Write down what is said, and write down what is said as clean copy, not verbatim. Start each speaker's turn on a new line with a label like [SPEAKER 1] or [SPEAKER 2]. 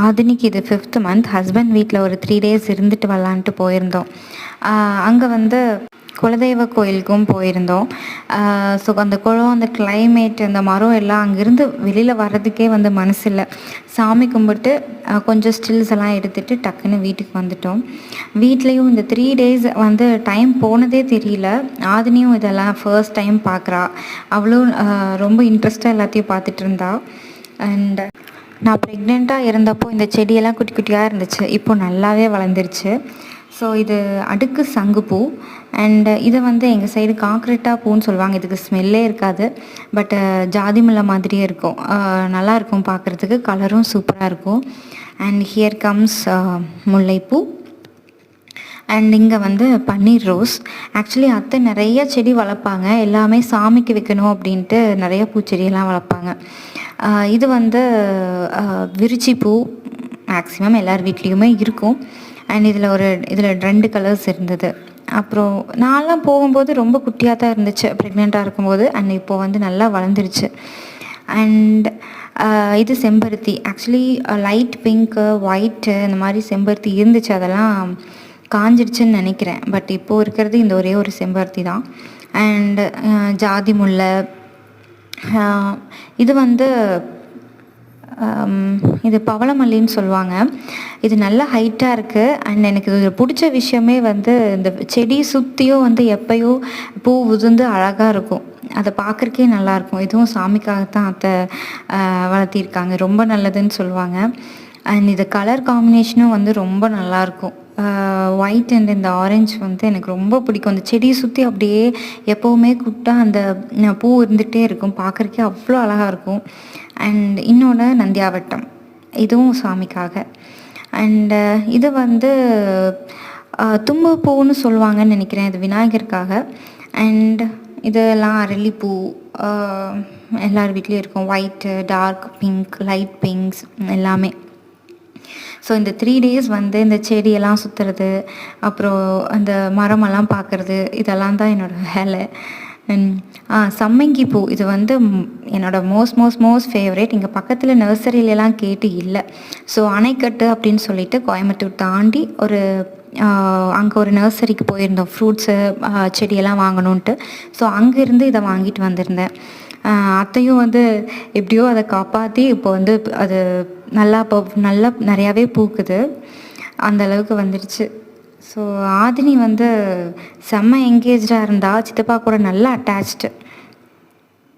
[SPEAKER 1] ஆதினிக்கு இது 5th month. Husband வீட்டில் ஒரு 3 டேஸ் இருந்துட்டு வரலான்ட்டு போயிருந்தோம். அங்கே வந்து குலதெய்வ கோயிலுக்கும் போயிருந்தோம். ஸோ அந்த குளம், அந்த கிளைமேட், அந்த மரம் எல்லாம் அங்கேருந்து வெளியில் வர்றதுக்கே வந்து மனசு இல்லை. சாமி கும்பிட்டு கொஞ்சம் ஸ்டில்ஸ் எல்லாம் எடுத்துகிட்டு டக்குன்னு வீட்டுக்கு வந்துட்டோம். வீட்லேயும் இந்த 3 டேஸ் வந்து டைம் போனதே தெரியல. ஆதினியும் இதெல்லாம் ஃபர்ஸ்ட் டைம் பார்க்குறா. அவளும் ரொம்ப இன்ட்ரெஸ்ட்டாக எல்லாத்தையும் பார்த்துட்டு இருந்தா. அண்ட் நான் ப்ரெக்னெண்ட்டாக இருந்தப்போ இந்த செடியெல்லாம் குட்டி குட்டியாக இருந்துச்சு. இப்போது நல்லாவே வளர்ந்துருச்சு. ஸோ இது அடுக்கு சங்குப்பூ. அண்டு இதை வந்து எங்கள் சைடு காக்ரெட்டா பூன்னு சொல்லுவாங்க. இதுக்கு ஸ்மெல்லே இருக்காது. பட்டு ஜாதி முல்லை மாதிரியே இருக்கும். நல்லாயிருக்கும் பார்க்குறதுக்கு. கலரும் சூப்பராக இருக்கும். அண்ட் ஹியர் கம்ஸ் முல்லைப்பூ. அண்ட் இங்கே வந்து பன்னீர் ரோஸ். ஆக்சுவலி அத்தை நிறைய செடி வளர்ப்பாங்க. எல்லாமே சாமிக்கு வைக்கணும் அப்படின்ட்டு நிறைய பூச்செடியெல்லாம் வளர்ப்பாங்க. இது வந்து விரிச்சி பூ. மேக்ஸிமம் எல்லார் வீட்லேயுமே இருக்கும். அண்ட் இதில் 2 கலர்ஸ் இருந்தது. அப்புறம் நான்லாம் போகும்போது ரொம்ப குட்டியாக தான் இருந்துச்சு ப்ரெக்னெண்ட்டாக இருக்கும்போது. அண்ட் இப்போது வந்து நல்லா வளர்ந்துருச்சு. அண்ட் இது செம்பருத்தி. ஆக்சுவலி லைட் பிங்க்கு, ஒயிட்டு இந்த மாதிரி செம்பருத்தி இருந்துச்சு. அதெல்லாம் காஞ்சிடுச்சுன்னு நினைக்கிறேன். பட் இப்போது இருக்கிறது இந்த ஒரே ஒரு செம்பருத்தி தான். அண்டு ஜாதி முல்லை. இது வந்து இது பவளமல்லின்னு சொல்லுவாங்க. இது நல்ல ஹைட்டாக இருக்குது. அண்ட் எனக்கு இது பிடிச்ச விஷயமே வந்து இந்த செடி சுற்றியும் வந்து எப்போயோ பூ உதிர்ந்து அழகாக இருக்கும். அதை பார்க்குறக்கே நல்லாயிருக்கும். இதுவும் சாமிக்காகத்தான் அத்தை வளர்த்திருக்காங்க. ரொம்ப நல்லதுன்னு சொல்லுவாங்க. அண்ட் இது கலர் காம்பினேஷனும் வந்து ரொம்ப நல்லாயிருக்கும். ஒயிட் அண்ட் இந்த ஆரஞ்சு வந்து எனக்கு ரொம்ப பிடிக்கும். அந்த செடியை சுற்றி அப்படியே எப்போவுமே கூப்பிட்டா அந்த பூ இருந்துகிட்டே இருக்கும். பார்க்குறக்கே அவ்வளோ அழகாக இருக்கும். அண்ட் இன்னொன்று நந்தியாவட்டம். இதுவும் சாமிக்காக. அண்டு இது வந்து தும்பு பூன்னு சொல்லுவாங்கன்னு நினைக்கிறேன். இது விநாயகருக்காக. அண்ட் இதெல்லாம் அரளிப்பூ. எல்லார் வீட்லேயும் இருக்கும். White, dark pink, light pinks எல்லாமே. ஸோ இந்த 3 டேஸ் வந்து இந்த செடியெல்லாம் சுற்றுறது, அப்புறம் அந்த மரமெல்லாம் பார்க்குறது, இதெல்லாம் தான் என்னோடய வேலை. சம்மங்கி பூ. இது வந்து என்னோடய மோஸ்ட் ஃபேவரேட். இங்கே பக்கத்தில் நர்சரியிலலாம் கேட்டு இல்லை. ஸோ அணைக்கட்டு அப்படின்னு சொல்லிட்டு கோயம்புத்தூர் தாண்டி அங்கே ஒரு நர்சரிக்கு போயிருந்தோம் ஃப்ரூட்ஸு செடியெல்லாம் வாங்கணுன்ட்டு. ஸோ அங்கேருந்து இதை வாங்கிட்டு வந்திருந்தேன். அத்தையும் வந்து எப்படியோ அதை காப்பாற்றி இப்போ வந்து அது நல்லா நிறையாவே பூக்குது. அந்த அளவுக்கு வந்துடுச்சு. ஸோ ஆதினி வந்து செம்ம என்கேஜாக இருந்தா. சித்தப்பா கூட நல்லா அட்டாச்டு.